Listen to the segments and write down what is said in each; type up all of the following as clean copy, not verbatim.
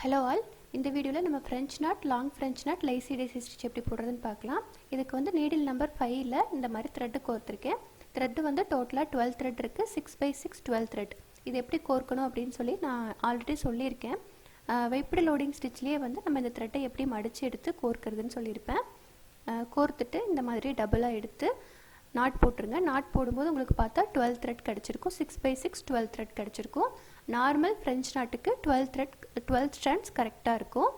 Hello all, இந்த வீடியோவில் நம்ம French knot, long French knot, lazy daisy stitch எப்படி போடுறதுன்னு பார்க்கலாம். இதுக்கு வந்து நீடில் நம்பர் 5ல் இந்த மாதிரி த்ரெட்டு கோர்த்துருக்கேன். த்ரெட்டு வந்து டோட்டலாக 12 த்ரெட் இருக்குது. 6x6 12 thread. இது எப்படி கோர்க்கணும் அப்படின்னு சொல்லி நான் ஆல்ரெடி சொல்லியிருக்கேன். வைப்படு லோடிங் ஸ்டிச்லேயே வந்து நம்ம இந்த த்ரெட்டை எப்படி மடித்து எடுத்து கோர்க்கிறதுன்னு சொல்லியிருப்பேன். கோர்த்துட்டு இந்த மாதிரி டபுளாக எடுத்து நாட் போட்டுருங்க. நாட் போடும்போது உங்களுக்கு பார்த்தா 12 த்ரெட் கிடச்சிருக்கும். 6x6 12 த்ரெட் கிடச்சிருக்கும். நார்மல் ஃப்ரெஞ்ச் நாட்டுக்கு 12 ஸ்ட்ராண்ட்ஸ் கரெக்டாக இருக்கும்.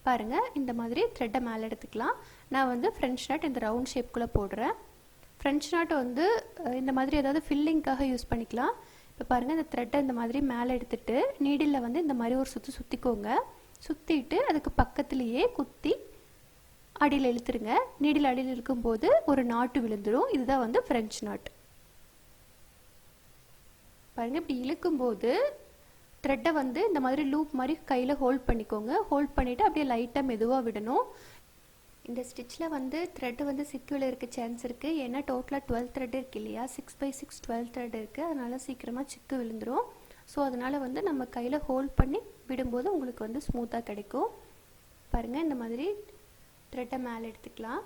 பாருங்கள், இந்த மாதிரி த்ரெட்டை மேலே எடுத்துக்கலாம். நான் வந்து ஃப்ரெஞ்ச் நாட் இந்த ரவுண்ட் ஷேப்குள்ளே போடுறேன். ஃப்ரெஞ்ச் நாட்டை வந்து இந்த மாதிரி ஏதாவது ஃபில்லிங்காக யூஸ் பண்ணிக்கலாம். இப்போ பாருங்கள், இந்த த்ரெட்டை இந்த மாதிரி மேலே எடுத்துகிட்டு நீடிலில் வந்து இந்த மாதிரி ஒரு சுற்றிக்கோங்க. சுற்றிட்டு அதுக்கு பக்கத்துலேயே குத்தி அடியில் இழுத்துருங்க. நீடில் அடியில் இருக்கும்போது ஒரு நாட்டு விழுந்துடும். இதுதான் வந்து ஃப்ரெஞ்ச் நாட். பாருங்கள், இப்படி இழுக்கும்போது த்ரெட்டை வந்து இந்த மாதிரி லூப் மாதிரி கையில் ஹோல்ட் பண்ணிக்கோங்க. ஹோல்ட் பண்ணிவிட்டு அப்படியே லைட்டாக மெதுவாக விடணும். இந்த ஸ்டிச்சில் வந்து த்ரெட்டு வந்து சிக்கில் இருக்க சான்ஸ் இருக்குது. ஏன்னா டோட்டலாக 12 த்ரெட் இருக்குது இல்லையா, 6x6 12 த்ரெட் இருக்குது. அதனால் சீக்கிரமாக சிக்கு விழுந்துடும். ஸோ அதனால் வந்து நம்ம கையில் ஹோல்ட் பண்ணி விடும்போது உங்களுக்கு வந்து ஸ்மூத்தாக கிடைக்கும். பாருங்கள், இந்த மாதிரி த்ரெட்டை மேலே எடுத்துக்கலாம்.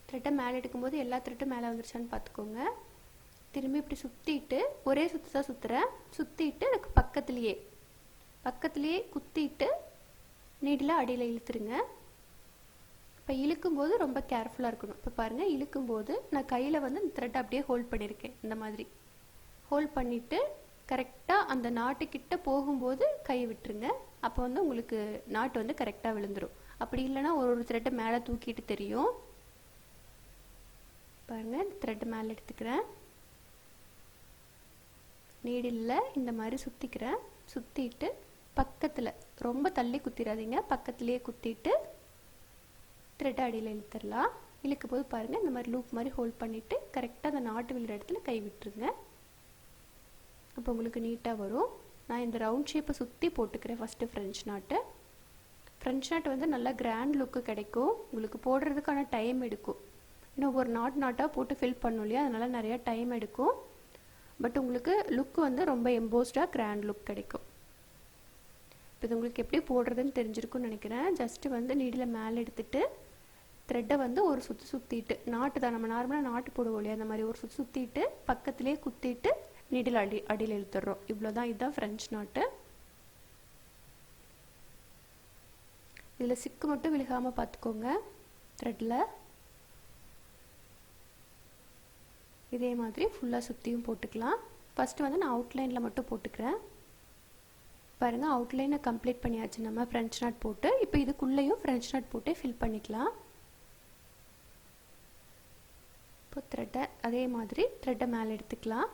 த்ரெட்டை மேலே எடுக்கும்போது எல்லா த்ரெட்டும் மேலே வந்துருச்சான்னு பார்த்துக்கோங்க. திரும்பி இப்படி சுற்றிட்டு ஒரே சுற்றி தான் சுற்றுறேன். சுற்றிட்டு அதுக்கு பக்கத்துலேயே குத்திட்டு நீடில் அடியில் இழுத்துருங்க. இப்போ இழுக்கும்போது ரொம்ப கேர்ஃபுல்லாக இருக்கணும். இப்போ பாருங்கள், இழுக்கும்போது நான் கையில் வந்து இந்த த்ரெட்டை அப்படியே ஹோல்ட் பண்ணியிருக்கேன். இந்த மாதிரி ஹோல்ட் பண்ணிவிட்டு கரெக்டாக அந்த நாட்டுக்கிட்ட போகும்போது கை விட்டுருங்க. அப்போ வந்து உங்களுக்கு நாட்டு வந்து கரெக்டாக விழுந்துடும். அப்படி இல்லைன்னா ஒரு த்ரெட்டை மேலே தூக்கிட்டு தெரியும். பாருங்கள், த்ரெட்டை மேலே எடுத்துக்கிறேன். நீடிலில் இந்த மாதிரி சுற்றிக்கிறேன். சுற்றிட்டு பக்கத்தில் ரொம்ப தள்ளி குத்திடாதீங்க, பக்கத்துலேயே குத்திட்டு த்ரெட்டை அடியில் இழுத்துடலாம். இழுக்கும் போது பாருங்கள், இந்த மாதிரி லூப் மாதிரி ஹோல்ட் பண்ணிவிட்டு கரெக்டாக அந்த நாட்டு விழுற இடத்துல கை விட்டுருங்க. அப்போ உங்களுக்கு நீட்டாக வரும். நான் இந்த ரவுண்ட் ஷேப்பை சுற்றி போட்டுக்கிறேன் ஃபஸ்ட்டு ஃப்ரெஞ்ச் நாட்டு. ஃப்ரெஞ்ச் நாட் வந்து நல்லா கிராண்ட் லுக்கு கிடைக்கும். உங்களுக்கு போடுறதுக்கான டைம் எடுக்கும். இன்னும் ஒரு நாட்டாக போட்டு ஃபில் பண்ணும் இல்லையா, அதனால் நிறையா டைம் எடுக்கும். பட் உங்களுக்கு லுக் வந்து ரொம்ப எம்போஸ்டாக கிராண்ட் லுக் கிடைக்கும். இப்போ இது உங்களுக்கு எப்படி போடுறதுன்னு தெரிஞ்சிருக்குன்னு நினைக்கிறேன். ஜஸ்ட்டு வந்து நீடில் மேலே எடுத்துகிட்டு த்ரெட்டை வந்து ஒரு சுற்றிட்டு நாட்டு தான் நம்ம நார்மலாக நாட்டு போடுவோம் இல்லையா, அந்த மாதிரி ஒரு சுற்றிட்டு பக்கத்துலேயே குத்திட்டு நீடில் அடியில் இழுத்துடுறோம். இவ்வளோதான். இதுதான் ஃப்ரெஞ்ச் நாட்டு. இதில் சிக்கு மட்டும் விழுகாமல் பார்த்துக்கோங்க த்ரெட்டில். இதே மாதிரி ஃபுல்லாக சுற்றியும் போட்டுக்கலாம். ஃபஸ்ட்டு வந்து நான் அவுட்லைனில் மட்டும் போட்டுக்கிறேன். பாருங்கள், அவுட்லைனை கம்ப்ளீட் பண்ணியாச்சு நம்ம ஃப்ரெஞ்ச் நாட் போட்டு. இப்போ இதுக்குள்ளேயும் ஃப்ரெஞ்ச் நாட் போட்டு ஃபில் பண்ணிக்கலாம். இப்போ த்ரெட்டை அதே மாதிரி த்ரெட்டை மேலே எடுத்துக்கலாம்.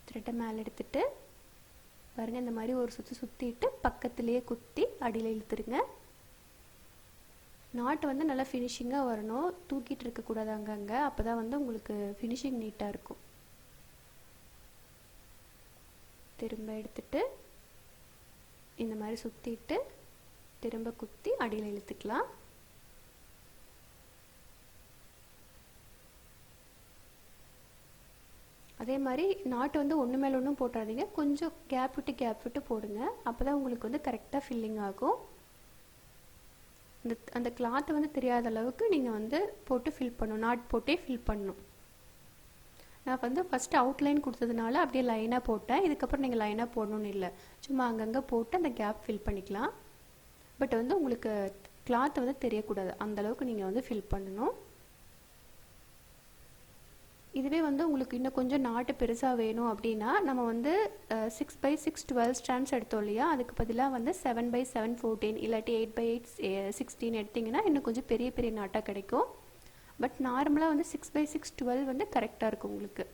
த்ரெட்டை மேலே எடுத்துட்டு பாருங்கள், இந்த மாதிரி ஒரு சுற்றிட்டு பக்கத்துலேயே குத்தி அடியில் இழுத்துருங்க. நாட்டு வந்து நல்லா ஃபினிஷிங்காக வரணும். தூக்கிட்டு இருக்கக்கூடாது அங்கங்கே. அப்போ தான் வந்து உங்களுக்கு ஃபினிஷிங் நீட்டாக இருக்கும். திரும்ப எடுத்துட்டு இந்த மாதிரி சுற்றிட்டு திரும்ப குத்தி அடியில் இழுத்துக்கலாம். அதே மாதிரி நாட்டு வந்து ஒன்று மேலே ஒன்றும் போட்டாதீங்க. கொஞ்சம் கேப் விட்டு போடுங்க. அப்போ தான் உங்களுக்கு வந்து கரெக்டாக ஃபில்லிங் ஆகும். அந்த கிளாத்தை வந்து தெரியாத அளவுக்கு நீங்கள் வந்து போட்டு ஃபில் பண்ணணும். நாட் போட்டே ஃபில் பண்ணணும். நான் வந்து ஃபஸ்ட்டு அவுட்லைன் கொடுத்ததுனால அப்படியே லைனாக போட்டேன். இதுக்கப்புறம் நீங்கள் லைனாக போடணும்னு இல்லை, சும்மா அங்கங்கே போட்டு அந்த கேப் ஃபில் பண்ணிக்கலாம். பட் வந்து உங்களுக்கு கிளாத்தை வந்து தெரியக்கூடாது, அந்தளவுக்கு நீங்கள் வந்து ஃபில் பண்ணணும். இதுவே வந்து உங்களுக்கு இன்னும் கொஞ்சம் நாட்டு பெருசாக வேணும் அப்படின்னா நம்ம வந்து 6x6 12 ஸ்ட்ராண்ட்ஸ் எடுத்தோம் இல்லையா, அதுக்கு பதிலாக வந்து 7x7 14 இல்லாட்டி 8x8 16 எடுத்திங்கன்னா இன்னும் கொஞ்சம் பெரிய நாட்டாக கிடைக்கும். பட் நார்மலாக வந்து 6x6 12 வந்து கரெக்டாக இருக்கும் உங்களுக்கு.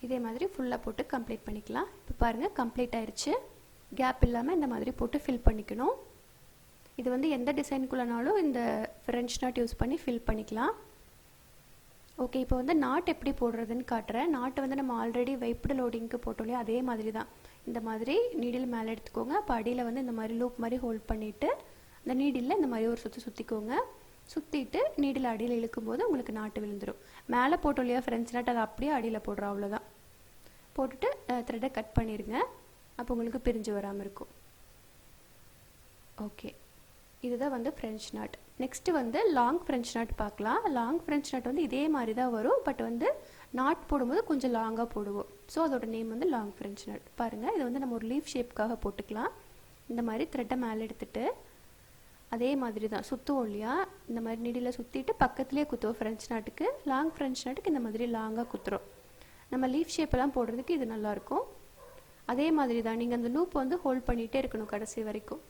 இதே மாதிரி ஃபுல்லாக போட்டு கம்ப்ளீட் பண்ணிக்கலாம். இப்போ பாருங்கள், கம்ப்ளீட் ஆயிடுச்சு. கேப் இல்லாமல் இந்த மாதிரி போட்டு ஃபில் பண்ணிக்கணும். இது வந்து எந்த டிசைனுக்குள்ளனாலும் இந்த ஃப்ரெஞ்ச் நாட் யூஸ் பண்ணி ஃபில் பண்ணிக்கலாம். ஓகே, இப்போ வந்து நாட் எப்படி போடுறதுன்னு காட்டுறேன். நாட்டை வந்து நம்ம ஆல்ரெடி வைப்படு லோடிங்க்கு போட்டோம் இல்லையா, அதே மாதிரி தான். இந்த மாதிரி நீடில் மேலே எடுத்துக்கோங்க. அப்போ அடியில் வந்து இந்த மாதிரி லூப் மாதிரி ஹோல்ட் பண்ணிவிட்டு அந்த நீடில் இந்த மாதிரி ஒரு சுற்றிக்கோங்க. சுற்றிட்டு நீடில் அடியில் இழுக்கும்போது உங்களுக்கு நாட்டு விழுந்துடும். மேலே போட்டோம் இல்லையா ஃப்ரெஞ்ச் நாட், அதை அப்படியே அடியில் போடுறோம், அவ்வளோதான். போட்டுட்டு த்ரெட்டை கட் பண்ணிடுங்க. அப்போ உங்களுக்கு பிரிஞ்சு வராமல் இருக்கும். ஓகே, இதுதான் வந்து ஃப்ரெஞ்ச் நாட். நெக்ஸ்ட்டு வந்து லாங் ஃப்ரெஞ்ச் நாட் பார்க்கலாம். லாங் ஃப்ரெஞ்ச் நாட் வந்து இதே மாதிரி தான் வரும், பட் வந்து நாட் போடும்போது கொஞ்சம் லாங்காக போடுவோம். ஸோ அதோட நேம் வந்து லாங் ஃப்ரெஞ்ச் நாட். பாருங்கள், இது வந்து நம்ம ஒரு லீஃப் ஷேப்புக்காக போட்டுக்கலாம். இந்த மாதிரி த்ரெட்டை மேலே எடுத்துகிட்டு அதே மாதிரி தான் சுற்றுவோம் இல்லையா, இந்த மாதிரி நீடில் சுற்றிட்டு பக்கத்துலேயே குத்துவோம். ஃப்ரெஞ்ச் நாட்டுக்கு, லாங் ஃப்ரெஞ்ச் நாட்டுக்கு இந்த மாதிரி லாங்காக குத்துறோம். நம்ம லீஃப் ஷேப்பெல்லாம் போடுறதுக்கு இது நல்லாயிருக்கும். அதே மாதிரி தான் நீங்கள் அந்த லூப் வந்து ஹோல்ட் பண்ணிகிட்டே இருக்கணும் கடைசி வரைக்கும்.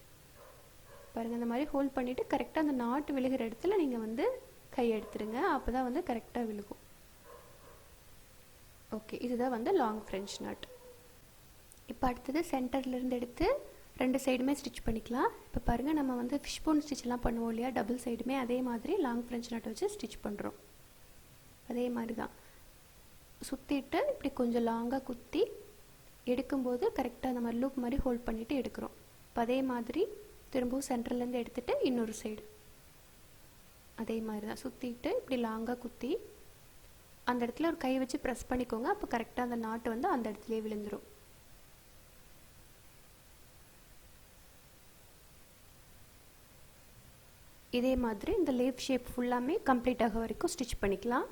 பாருங்கள், இந்த மாதிரி ஹோல்ட் பண்ணிவிட்டு கரெக்டாக அந்த நாட்டு விழுகிற இடத்துல நீங்கள் வந்து கை எடுத்துருங்க. அப்போ தான் வந்து கரெக்டாக விழுகும். ஓகே, இதுதான் வந்து லாங் ஃப்ரெஞ்ச் நாட். இப்போ அடுத்தது சென்டர்லேருந்து எடுத்து 2 சைடுமே ஸ்டிச் பண்ணிக்கலாம். இப்போ பாருங்கள், நம்ம வந்து ஃபிஷ் போன் ஸ்டிச்லாம் பண்ணுவோம் இல்லையா, டபுள் சைடுமே அதே மாதிரி லாங் ஃப்ரெஞ்ச் நாட் வச்சு ஸ்டிச் பண்ணுறோம். அதே மாதிரி தான் சுற்றிட்டு இப்படி கொஞ்சம் லாங்காக குத்தி எடுக்கும்போது கரெக்டாக அந்த மாதிரி லூப் மாதிரி ஹோல்ட் பண்ணிவிட்டு எடுக்கிறோம். இப்போ அதே மாதிரி திரும்பவும் சென்டர்லேருந்து எடுத்துகிட்டு இன்னொரு சைடு அதே மாதிரி தான் சுற்றிட்டு இப்படி லாங்காக குத்தி அந்த இடத்துல ஒரு கை வச்சு ப்ரெஸ் பண்ணிக்கோங்க. அப்போ கரெக்டாக அந்த நாட்டு வந்து அந்த இடத்துலையே விழுந்துடும். இதே மாதிரி இந்த லீஃப் ஷேப் ஃபுல்லாமே கம்ப்ளீட் ஆக வரைக்கும் ஸ்டிச் பண்ணிக்கலாம்.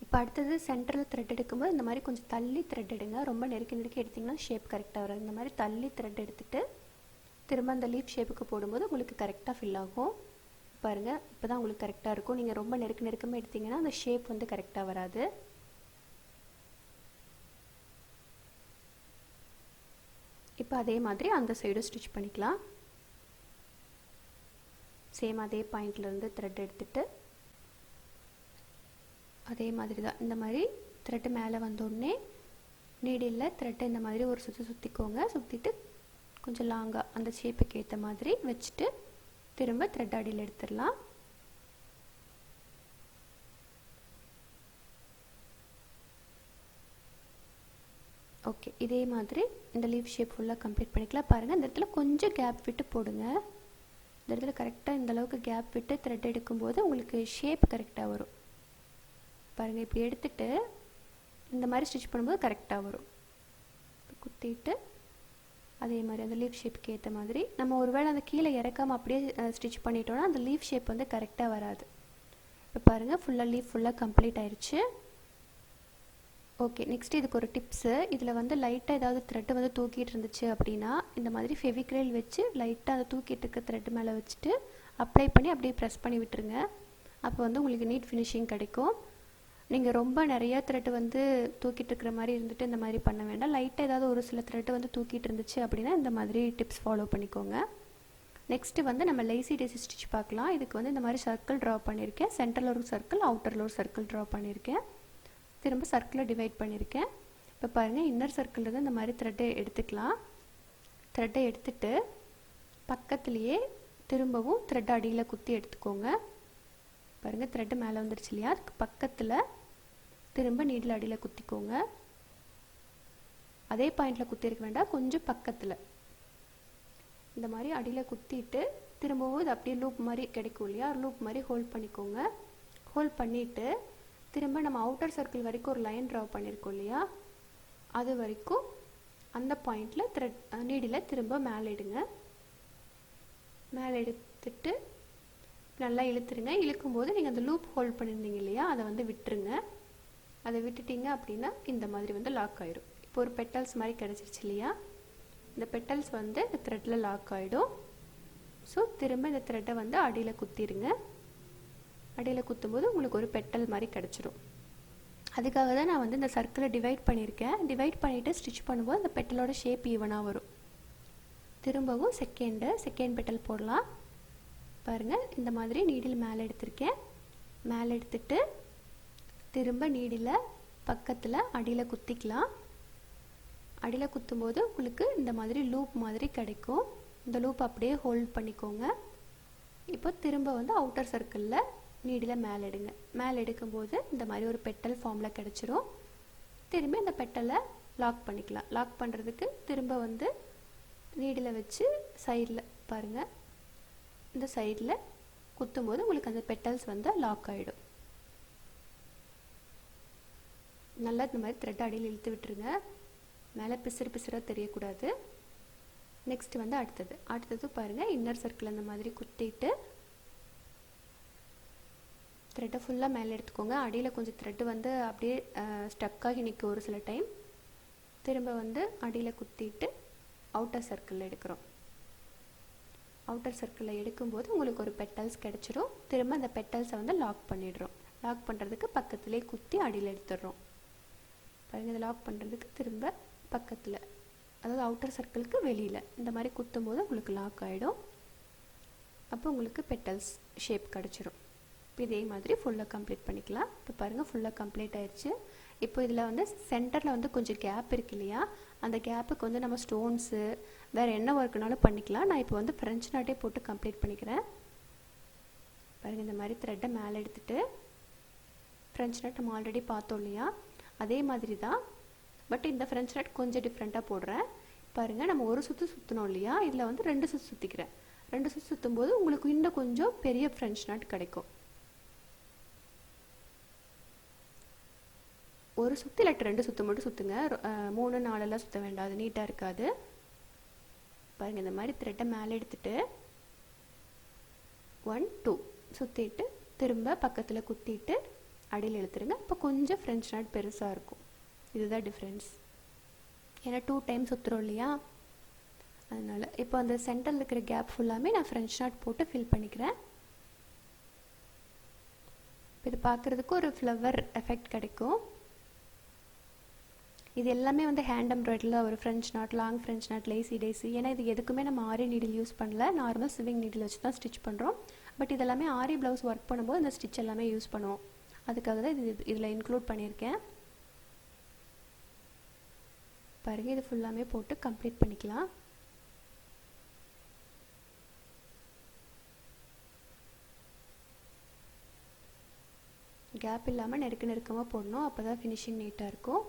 இப்போ அடுத்தது சென்டரில் த்ரெட் எடுக்கும்போது இந்த மாதிரி கொஞ்சம் தள்ளி த்ரெட் எடுங்க. ரொம்ப நெருக்கி எடுத்திங்கன்னா ஷேப் கரெக்டாக வரும். இந்த மாதிரி தள்ளி த்ரெட் எடுத்துகிட்டு திரும்ப அந்த லீஃப் ஷேப்புக்கு போடும்போது உங்களுக்கு கரெக்டாக ஃபில் ஆகும். பாருங்கள், இப்போ தான் உங்களுக்கு கரெக்டாக இருக்கும். நீங்கள் ரொம்ப நெருக்கமாக எடுத்திங்கன்னா அந்த ஷேப் வந்து கரெக்டாக வராது. இப்போ அதே மாதிரி அந்த சைடும் ஸ்டிச் பண்ணிக்கலாம். சேம் அதே பாயிண்ட்லேருந்து த்ரெட் எடுத்துகிட்டு அதே மாதிரி தான் இந்த மாதிரி த்ரெட்டு மேலே வந்தோடனே நீடில் த்ரெட்டை இந்த மாதிரி ஒரு சுற்றிக்கோங்க. சுற்றிட்டு கொஞ்சம் லாங்காக அந்த ஷேப்புக்கு ஏற்ற மாதிரி வச்சுட்டு திரும்ப த்ரெட் அடியில் எடுத்துடலாம். ஓகே, இதே மாதிரி இந்த லீஃப் ஷேப் ஃபுல்லாக கம்ப்ளீட் பண்ணிக்கலாம். பாருங்கள், இந்த இடத்துல கொஞ்சம் கேப் விட்டு போடுங்க. இந்த இடத்துல கரெக்டாக இந்த அளவுக்கு கேப் விட்டு த்ரெட் எடுக்கும்போது உங்களுக்கு ஷேப் கரெக்டாக வரும். பாருங்கள், இப்படி எடுத்துகிட்டு இந்த மாதிரி ஸ்டிச் பண்ணும்போது கரெக்டாக வரும். குத்திட்டு அதே மாதிரி அந்த லீஃப் ஷேப்புக்கு ஏற்ற மாதிரி நம்ம ஒருவேளை அந்த கீழே இறக்காமல் அப்படியே ஸ்டிச் பண்ணிட்டோன்னா அந்த லீஃப் ஷேப் வந்து கரெக்டாக வராது. இப்போ பாருங்கள், ஃபுல்லாக லீஃப் ஃபுல்லாக கம்ப்ளீட் ஆயிடுச்சு. ஓகே, நெக்ஸ்ட் இதுக்கு ஒரு டிப்ஸு. இதில் வந்து லைட்டாக ஏதாவது த்ரெட்டு வந்து தூக்கிட்டு இருந்துச்சு அப்படின்னா இந்த மாதிரி ஃபெவிக்ரில் வச்சு லைட்டாக அதை தூக்கிட்டு இருக்க த்ரெட்டு மேலே வச்சுட்டு அப்ளை பண்ணி அப்படியே ப்ரெஸ் பண்ணி விட்டுருங்க. அப்போ வந்து உங்களுக்கு நீட் ஃபினிஷிங் கிடைக்கும். நீங்கள் ரொம்ப நிறையா த்ரெட்டு வந்து தூக்கிட்டு இருக்கிற மாதிரி இருந்துட்டு இந்த மாதிரி பண்ண வேண்டாம். லைட்டாக ஏதாவது ஒரு சில த்ரெட்டு வந்து தூக்கிட்டு இருந்துச்சு அப்படின்னா இந்த மாதிரி டிப்ஸ் ஃபாலோ பண்ணிக்கோங்க. நெக்ஸ்ட்டு வந்து நம்ம லேசி டேசி ஸ்டிச் பார்க்கலாம். இதுக்கு வந்து இந்த மாதிரி சர்க்கிள் ட்ரா பண்ணியிருக்கேன். சென்டரில் ஒரு சர்க்கிள், அவுட்டரில் ஒரு சர்க்கிள் ட்ரா பண்ணியிருக்கேன். திரும்ப சர்க்கிளை டிவைட் பண்ணியிருக்கேன். இப்போ பாருங்கள், இன்னர் சர்க்கிள் இந்த மாதிரி த்ரெட்டை எடுத்துக்கலாம். த்ரெட்டை எடுத்துட்டு பக்கத்துலேயே திரும்பவும் த்ரெட் அடியில் குத்தி எடுத்துக்கோங்க. பாருங்கள், த்ரெட்டு மேலே வந்துருச்சு இல்லையா, அதுக்கு பக்கத்தில் திரும்ப நீடில் அடியில் குத்திக்கோங்க. அதே பாயிண்டில் குத்தி இருக்க வேண்டாம், கொஞ்சம் பக்கத்தில் இந்த மாதிரி அடியில் குத்திட்டு திரும்பவும் இது அப்படியே லூப் மாதிரி கிடைக்கும் இல்லையா, லூப் மாதிரி ஹோல்ட் பண்ணிக்கோங்க. ஹோல்ட் பண்ணிவிட்டு திரும்ப நம்ம அவுட்டர் சர்க்கிள் வரைக்கும் ஒரு லைன் ட்ரா பண்ணியிருக்கோம் இல்லையா, அது வரைக்கும் அந்த பாயிண்டில் த்ரெட் நீடில் திரும்ப மேலே எடுங்க. மேலே எடுத்துட்டு நல்லா இழுத்துருங்க. இழுக்கும்போது நீங்கள் அந்த லூப் ஹோல்ட் பண்ணியிருந்தீங்க இல்லையா, அதை வந்து விட்டுருங்க. அதை விட்டுட்டிங்க அப்படின்னா இந்த மாதிரி வந்து லாக் ஆகிடும். இப்போ ஒரு பெட்டல்ஸ் மாதிரி கிடச்சிருச்சு இல்லையா, இந்த பெட்டல்ஸ் வந்து இந்த த்ரெட்டில் லாக் ஆகிடும். ஸோ திரும்ப இந்த த்ரெட்டை வந்து அடியில் குத்திடுங்க. அடியில் குத்தும்போது உங்களுக்கு ஒரு பெட்டல் மாதிரி கிடச்சிரும். அதுக்காக தான் நான் வந்து இந்த சர்க்கிளை டிவைட் பண்ணியிருக்கேன். டிவைட் பண்ணிவிட்டு ஸ்டிச் பண்ணும்போது அந்த பெட்டலோட ஷேப் ஈவனாக வரும். திரும்பவும் செகண்ட் பெட்டல் போடலாம். பாருங்கள், இந்த மாதிரி நீடில் மேலே எடுத்திருக்கேன். மேலே எடுத்துட்டு திரும்ப நீடில் பக்கத்தில் அடியில் குத்திக்கலாம். அடியில் குத்தும்போது உங்களுக்கு இந்த மாதிரி லூப் மாதிரி கிடைக்கும். இந்த லூப் அப்படியே ஹோல்ட் பண்ணிக்கோங்க. இப்போ திரும்ப வந்து அவுட்டர் சர்க்கிளில் நீடில் மேலே எடுங்க. மேலே எடுக்கும்போது இந்த மாதிரி ஒரு பெட்டல் ஃபார்மில் கிடச்சிரும். திரும்பி இந்த பெட்டலை லாக் பண்ணிக்கலாம். லாக் பண்ணுறதுக்கு திரும்ப வந்து நீடில் வச்சு சைடில் பாருங்கள், இந்த சைடில் குத்தும் போது உங்களுக்கு அந்த பெட்டல்ஸ் வந்து லாக் ஆகிடும். நல்லா இந்த மாதிரி த்ரெட் அடியில் இழுத்து விட்டுருங்க. மேலே பிசுறாக தெரியக்கூடாது. நெக்ஸ்ட் வந்து அடுத்தது பாருங்கள், இன்னர் சர்க்கிள் அந்த மாதிரி குத்திட்டு த்ரெட்டை ஃபுல்லாக மேலே எடுத்துக்கோங்க. அடியில் கொஞ்சம் த்ரெட்டு வந்து அப்படியே ஸ்டக்காகி நிற்கும் ஒரு சில டைம். திரும்ப வந்து அடியில் குத்திட்டு அவுட்டர் சர்க்கிளில் எடுக்கிறோம். அவுட்டர் சர்க்கிளில் எடுக்கும்போது உங்களுக்கு ஒரு பெட்டல்ஸ் கிடச்சிரும். திரும்ப அந்த பெட்டல்ஸை வந்து லாக் பண்ணிடுறோம். லாக் பண்ணுறதுக்கு பக்கத்துலேயே குத்தி அடியில் எடுத்துடுறோம். பாருங்கள், இதை லாக் பண்ணுறதுக்கு திரும்ப பக்கத்தில், அதாவது அவுட்டர் சர்க்கிளுக்கு வெளியில் இந்த மாதிரி குத்தும் போது உங்களுக்கு லாக் ஆகிடும். அப்போ உங்களுக்கு பெட்டல்ஸ் ஷேப் கிடச்சிரும். இப்போ இதே மாதிரி ஃபுல்லாக கம்ப்ளீட் பண்ணிக்கலாம். இப்போ பாருங்கள், ஃபுல்லாக கம்ப்ளீட் ஆயிடுச்சு. இப்போ இதில் வந்து சென்டரில் வந்து கொஞ்சம் கேப் இருக்கு இல்லையா, அந்த கேப்புக்கு வந்து நம்ம ஸ்டோன்ஸு வேறு என்ன ஒர்க்குனாலும் பண்ணிக்கலாம். நான் இப்போ வந்து ஃப்ரெஞ்ச் நாட்டே போட்டு கம்ப்ளீட் பண்ணிக்கிறேன். பாருங்கள், இந்த மாதிரி த்ரெட்டை மேலே எடுத்துகிட்டு ஃப்ரெஞ்ச் நாட் நம்ம ஆல்ரெடி பார்த்தோம் இல்லையா, அதே மாதிரி தான். பட் இந்த ஃப்ரெஞ்ச் நாட் கொஞ்சம் டிஃப்ரெண்ட்டாக போடுறேன். பாருங்கள், நம்ம ஒரு சுற்று சுற்றணும் இல்லையா, இதில் வந்து 2 சுற்று சுற்றிக்கிறேன். 2 சுற்று சுற்றும் போது உங்களுக்கு இன்னும் கொஞ்சம் பெரிய ஃப்ரெஞ்ச் நாட் கிடைக்கும். ஒரு சுற்று இல்லாட்டி 2 சுற்று மட்டும் சுற்றுங்க. 3 4 சுற்ற வேண்டாம், அது நீட்டாக இருக்காது. பாருங்கள், இந்த மாதிரி த்ரெட்டை மேலே எடுத்துகிட்டு 1 2 சுற்றிட்டு திரும்ப பக்கத்தில் குத்திட்டு அடியில் இழுத்துருங்க. இப்போ கொஞ்சம் ஃப்ரெஞ்ச் நாட் பெருசாக இருக்கும். இதுதான் டிஃப்ரென்ஸ். ஏன்னா 2 டைம் சுற்றுறோம் இல்லையா, அதனால். இப்போ அந்த சென்டரில் இருக்கிற கேப் ஃபுல்லாமே நான் ஃப்ரெஞ்ச் நாட் போட்டு ஃபில் பண்ணிக்கிறேன். இது பார்க்குறதுக்கு ஒரு ஃப்ளவர் எஃபெக்ட் கிடைக்கும். இது எல்லாமே வந்து ஹேண்ட் எம்ப்ராய்டரியில் ஒரு French knot, long French knot, lazy daisy. ஏன்னா இது எதுக்குமே நம்ம ஆரி நீடில் யூஸ் பண்ணல, நார்மல் சிவிங் நீடில் வச்சு தான் ஸ்டிச் பண்ணுறோம். பட் இதெல்லாமே ஆரி ப்ளவுஸ் ஒர்க் பண்ணும்போது இந்த ஸ்டிச் எல்லாமே யூஸ் பண்ணுவோம். அதுக்காக தான் இதில் இன்க்ளூட் பண்ணியிருக்கேன். பாருங்கள், இது ஃபுல்லாமே போட்டு கம்ப்ளீட் பண்ணிக்கலாம். கேப் இல்லாமல் நெருக்கமாக போடணும், அப்போ தான் ஃபினிஷிங் நீட்டாக இருக்கும்.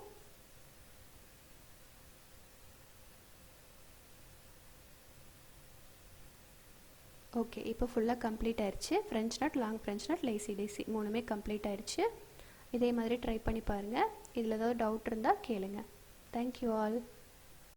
ஓகே, இப்போ ஃபுல்லாக கம்ப்ளீட் ஆயிடுச்சு. French knot, long French knot, lazy daisy 3மே கம்ப்ளீட் ஆயிடுச்சு. இதே மாதிரி ட்ரை பண்ணி பாருங்கள். இதில் ஏதாவது டவுட் இருந்தால் கேளுங்க. Thank you all.